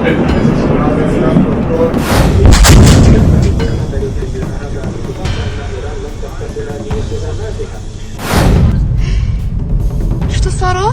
Что, Sarah?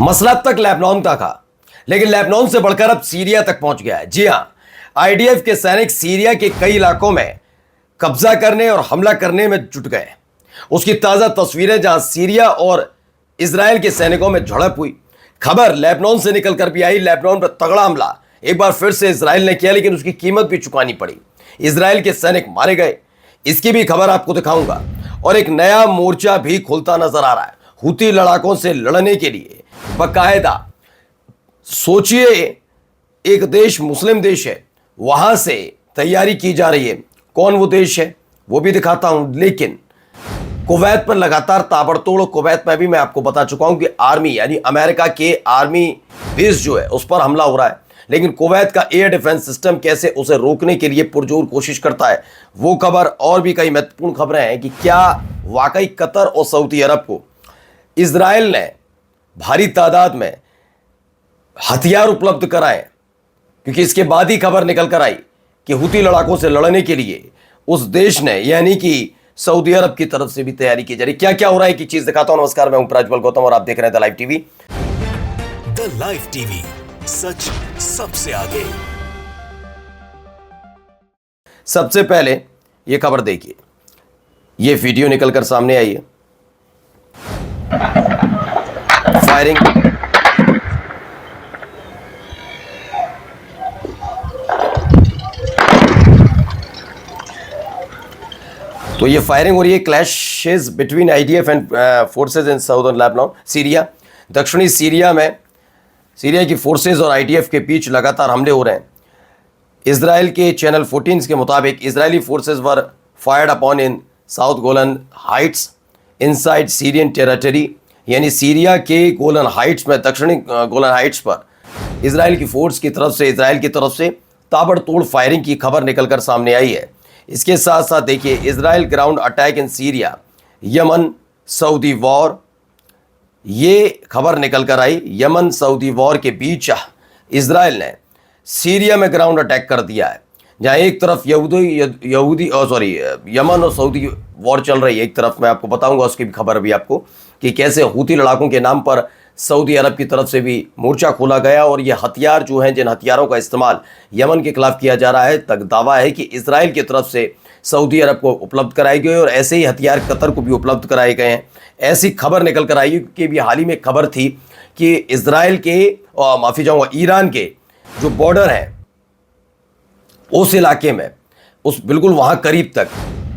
मसला अब तक लेबनान का था, लेकिन लेबनान से बढ़कर अब सीरिया तक पहुंच गया है। जी हां, आईडीएफ के सैनिक सीरिया के कई इलाकों में कब्जा करने और हमला करने में जुट गए। उसकी ताजा तस्वीरें जहां सीरिया और इजराइल के सैनिकों में झड़प हुई। खबर लेबनान से निकलकर भी आई। लेबनान पर तगड़ा हमला एक बार फिर से इजराइल ने किया, लेकिन उसकी कीमत भी चुकानी पड़ी। इजराइल के सैनिक मारे गए, इसकी भी खबर आपको दिखाऊंगा। और एक नया मोर्चा भी खुलता नजर आ रहा है हुती लड़ाकों से लड़ने के लिए। बाकायदा सोचिए, एक देश मुस्लिम देश है, वहां से तैयारी की जा रही है। कौन वो देश है वो भी दिखाता हूं, लेकिन कुवैत पर लगातार ताबड़तोड़। कुवैत में भी मैं आपको बता चुका हूं कि आर्मी यानी अमेरिका के आर्मी बेस जो है उस पर हमला हो रहा है, लेकिन कुवैत का एयर डिफेंस सिस्टम कैसे उसे रोकने के लिए पुरजोर कोशिश करता है, वो खबर और भी कई महत्वपूर्ण खबरें हैं कि क्या वाकई कतर और सऊदी अरब को इजराइल ने भारी तादाद में हथियार उपलब्ध कराए। क्योंकि इसके बाद ही खबर निकल कर आई कि हुती लड़ाकों से लड़ने के लिए उस देश ने यानी कि सऊदी अरब की तरफ से भी तैयारी की जा रही। क्या क्या हो रहा है कि चीज दिखाता हूं। नमस्कार, मैं हूं प्रज्वल गौतम और आप देख रहे हैं the live TV. The live TV, सच सबसे आगे। सबसे पहले यह खबर देखिए, यह वीडियो निकलकर सामने आई है। फायरिंग, तो ये फायरिंग हो रही है। Clashes between IDF and forces in southern Lebanon, Syria. दक्षिणी सीरिया में सीरिया की फोर्सेस और आईडीएफ के बीच लगातार हमले हो रहे हैं। इजराइल के चैनल 14 के मुताबिक इजरायली फोर्सेस वर फायर्ड अपॉन इन south Golan Heights inside Syrian territory, यानी सीरिया के गोलन हाइट्स में, दक्षिणी गोलन हाइट्स पर इजराइल की फोर्स की तरफ से, इजराइल की तरफ से ताबड़तोड़ फायरिंग की खबर निकलकर सामने आई है। इसके साथ साथ देखिए, Israel ground attack in Syria, Yemen Saudi war, ये खबर निकल कर आई। यमन सऊदी वॉर के बीच इजराइल ने सीरिया में ग्राउंड अटैक कर दिया है, जहां एक तरफ यमन और सऊदी वॉर चल रही है, एक तरफ मैं आपको बताऊंगा उसकी भी खबर भी आपको कि कैसे हुती लड़ाकों के नाम पर सऊदी अरब की तरफ से भी मोर्चा खोला गया। और ये हथियार जो हैं, जिन हथियारों का इस्तेमाल यमन के खिलाफ किया जा रहा है, तक दावा है कि इजराइल की तरफ से सऊदी अरब को उपलब्ध कराए गए और ऐसे ही हथियार कतर को भी उपलब्ध कराए गए हैं। ऐसी खबर निकल कर आई कि भी हाल ही में खबर थी कि इजराइल के ईरान के जो बॉर्डर है उस इलाके में, उस बिल्कुल वहां करीब तक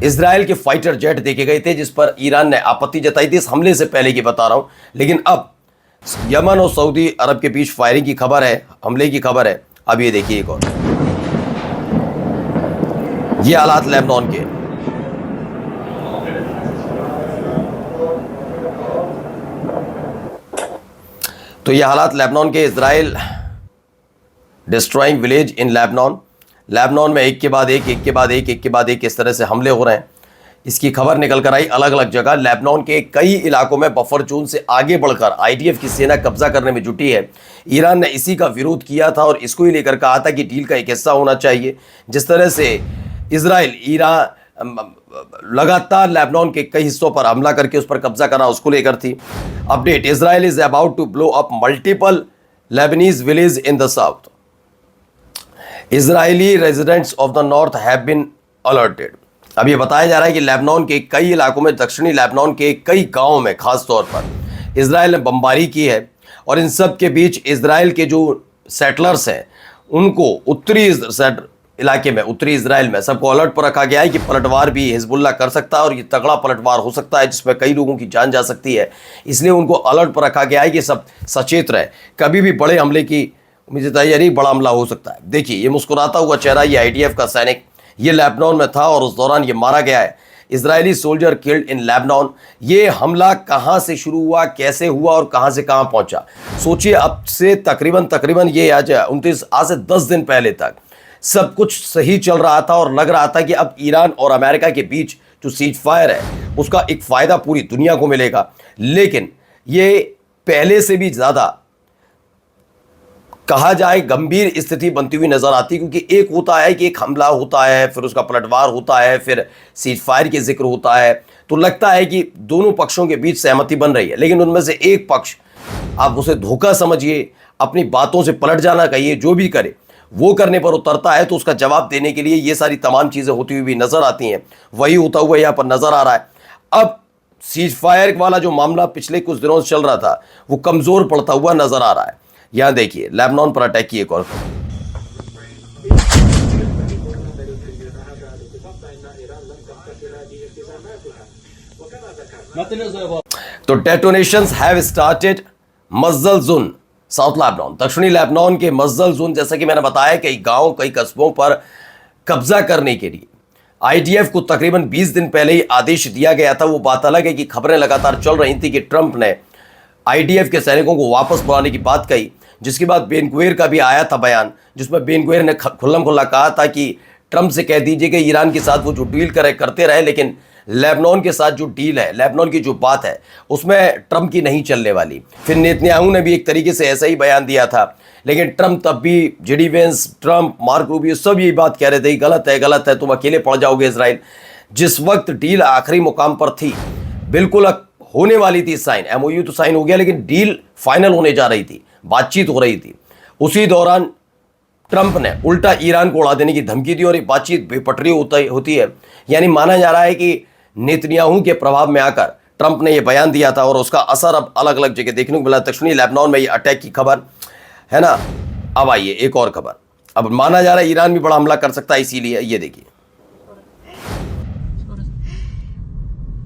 इजराइल के फाइटर जेट देखे गए थे, जिस पर ईरान ने आपत्ति जताई थी। इस हमले से पहले की बता रहा हूं, लेकिन अब यमन और सऊदी अरब के बीच फायरिंग की खबर है, हमले की खबर है। अब ये देखिए एक और, ये हालात लेबनान के। तो ये हालात लेबनान के। Israel destroying village in Lebanon. Lebanon में एक के बाद एक इस तरह से हमले हो रहे हैं। इसकी खबर निकल कर आई अलग अलग जगह। लेबनान के कई इलाकों में बफर जोन से आगे बढ़कर आईडीएफ की सेना कब्जा करने में जुटी है। ईरान ने इसी का विरोध किया था और इसको ही लेकर कहा था कि डील का एक हिस्सा होना चाहिए। जिस तरह से इजराइल लगातार लेबनान के कई हिस्सों पर हमला करके उस पर कब्जा करना, उसको लेकर थी। Update, Israel is about to blow up multiple Lebanese village in the south. Israeli residents of the north have been alerted. अब ये बताया जा रहा है कि लेबनान के कई इलाकों में, दक्षिणी लेबनान के कई गांवों में खास तौर पर इजराइल ने बमबारी की है। और इन सब के बीच इजराइल के जो सेटलर्स हैं उनको उत्तरी इलाके में, उत्तरी इजराइल में सबको अलर्ट पर रखा गया है कि पलटवार भी हिजबुल्लाह कर सकता है और ये तगड़ा पलटवार हो सकता है जिसमें कई लोगों की जान जा सकती है। इसलिए उनको अलर्ट पर रखा गया है कि सब सचेत रहे, कभी भी बड़े हमले की उम्मीद जताई जा रही, बड़ा हमला हो सकता है। देखिए ये मुस्कुराता हुआ चेहरा, ये आईडीएफ का सैनिक, ये लेबनान में था और उस दौरान ये मारा गया है। Israeli soldier killed in Lebanon. ये हमला कहां से शुरू हुआ, कैसे हुआ और कहां से कहां पहुंचा, सोचिए। अब से तकरीबन ये आज 29 आज से 10 दिन पहले तक सब कुछ सही चल रहा था और लग रहा था कि अब ईरान और अमेरिका के बीच जो सीज फायर है उसका एक फायदा पूरी दुनिया को मिलेगा, लेकिन ये पहले से भी ज्यादा कहा जाए गंभीर स्थिति बनती हुई नजर आती है, क्योंकि एक होता है कि एक हमला होता है, फिर उसका पलटवार होता है, फिर सीज फायर के जिक्र होता है, तो लगता है कि दोनों पक्षों के बीच सहमति बन रही है, लेकिन उनमें से एक पक्ष, आप उसे धोखा समझिए, अपनी बातों से पलट जाना कहिए, जो भी करे वो करने पर उतरता है, तो उसका जवाब देने के लिए ये सारी तमाम चीजें होती हुई भी नजर आती हैं। वही होता हुआ यहां पर नजर आ रहा है। अब सीज फायर वाला जो मामला पिछले कुछ दिनों से चल रहा था वो कमजोर पड़ता हुआ नजर आ रहा है। यहां देखिए लेबनान पर अटैक की एक और खबर। तो डेटोनेशंस हैव स्टार्टेड मस्जल जोन साउथ लेबनान, दक्षिणी लेबनान के मस्जल जोन, जैसा कि मैंने बताया, कई गांव कई कस्बों पर कब्जा करने के लिए आईडीएफ को तकरीबन 20 दिन पहले ही आदेश दिया गया था। वो बात अलग है कि खबरें लगातार चल रही थी कि ट्रंप ने आईडीएफ के सैनिकों को वापस बुलाने की बात कही, जिसके बाद बेन गुवेर का भी आया था बयान, जिसमें बेन गुवेर ने खुल्लम खुल्ला कहा था कि ट्रंप से कह दीजिए कि ईरान के साथ वो जो डील करते रहे, लेकिन लेबनान के साथ जो डील है, लेबनान की जो बात है, उसमें ट्रंप की नहीं चलने वाली। फिर नेतन्याहू ने भी एक तरीके से ऐसा ही बयान दिया था, लेकिन ट्रंप तब भी, JD Vance, Trump, mark Rubio सब यही बात कह रहे थे, गलत है, तुम अकेले पड़ जाओगे इजराइल। जिस वक्त डील आखिरी मुकाम पर थी, बिल्कुल होने वाली थी साइन, एमओयू तो साइन हो गया, लेकिन डील फाइनल होने जा रही थी, बातचीत हो रही थी, उसी दौरान ट्रंप ने उल्टा ईरान को उड़ा देने की धमकी दी और ये बातचीत बेपटरी होती है। यानी माना जा रहा है कि नेतन्याहू के प्रभाव में आकर ट्रंप ने यह बयान दिया था और उसका असर अब अलग अलग जगह देखने को मिला। दक्षिणी लेबनान में ये अटैक की खबर है ना। अब आइए एक और खबर, अब माना जा रहा है ईरान भी बड़ा हमला कर सकता है, इसीलिए ये देखिए।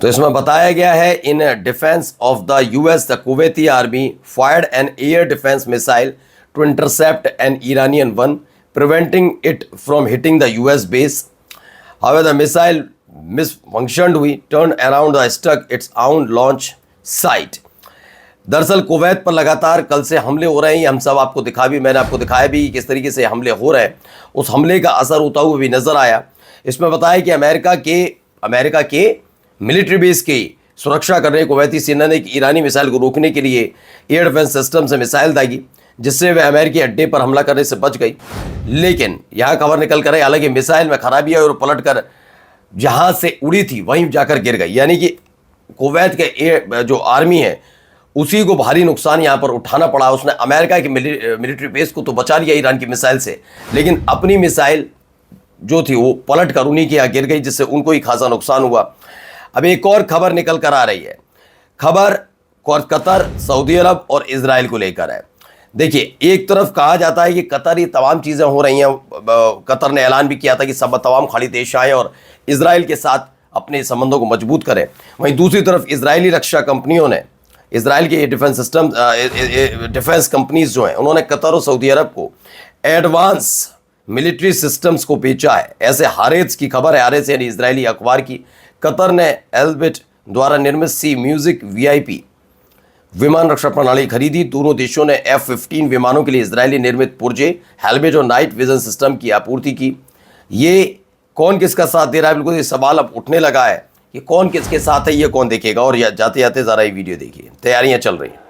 तो इसमें बताया गया है, in defence of the US the Kuwaiti army fired an air defence missile to intercept an Iranian one, preventing it from hitting the US base. However the missile misfunctioned हुई, turn around the struck its own launch site. दरअसल Kuwait पर लगातार कल से हमले हो रहे हैं, हम सब आपको मैंने आपको दिखाया भी किस तरीके से हमले हो रहे हैं। उस हमले का असर होता हुआ भी नजर आया। इसमें बताया कि अमेरिका के मिलिट्री बेस की सुरक्षा कर रहे कुवैती सेना ने एक ईरानी मिसाइल को रोकने के लिए एयर डिफेंस सिस्टम से मिसाइल दागी, जिससे वह अमेरिकी अड्डे पर हमला करने से बच गई। लेकिन यह खबर निकल कर आई, हालांकि मिसाइल में खराबी आई और पलटकर जहां से उड़ी थी वहीं जाकर गिर गई। यानी कि कुवैत के जो आर्मी है उसी को भारी नुकसान यहां पर उठाना पड़ा। उसने अमेरिका की मिलिट्री बेस को तो बचा लिया ईरान की मिसाइल से, लेकिन अपनी मिसाइल जो थी वो पलट कर उन्हीं के यहाँ गिर गई, जिससे उनको ही खासा नुकसान हुआ। अब एक और खबर निकल कर आ रही है, खबर कतर, सऊदी अरब और इजराइल को लेकर है। देखिए, एक तरफ कहा जाता है कि कतर, ये तमाम चीज़ें हो रही हैं, कतर ने ऐलान भी किया था कि सब तमाम खाड़ी देश आए और इजराइल के साथ अपने संबंधों को मजबूत करें। वहीं दूसरी तरफ इजरायली रक्षा कंपनियों ने, इजराइल के डिफेंस सिस्टम डिफेंस कंपनीज जो हैं, उन्होंने कतर और सऊदी अरब को एडवांस मिलिट्री सिस्टम्स को बेचा है। ऐसे हारेज की खबर है, हारेज यानी इजरायली अखबार की। कतर ने एल्बिट द्वारा निर्मित सी म्यूजिक वीआईपी विमान रक्षा प्रणाली खरीदी। दोनों देशों ने F-15 विमानों के लिए इजरायली निर्मित पुर्जे, हेलमेट और नाइट विजन सिस्टम की आपूर्ति की। ये कौन किसका साथ दे रहा है, बिल्कुल ये सवाल अब उठने लगा है कि कौन किसके साथ है, ये कौन देखेगा। और जाते जाते ज़रा ये वीडियो देखिए, तैयारियां चल रही हैं।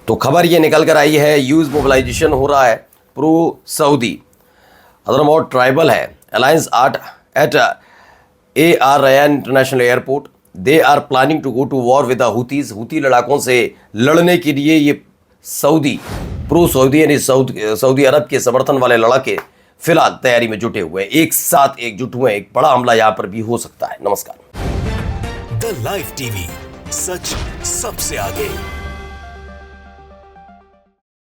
तो खबर ये निकल कर आई है, यूज मोबिलाइजेशन हो रहा है प्रो सऊदी हदरमौत ट्राइबल है alliance at AR Rayyan international airport. They are planning to go to war with the Houthis. Houthi लड़ाकों से लड़ने के लिए ये सऊदी प्रो सऊदी यानी सऊदी अरब के समर्थन वाले लड़ाके फिलहाल तैयारी में जुटे हुए हैं, एक साथ एकजुट हुए। एक बड़ा हमला यहां पर भी हो सकता है। नमस्कार। द लाइव टीवी, सच सबसे आगे।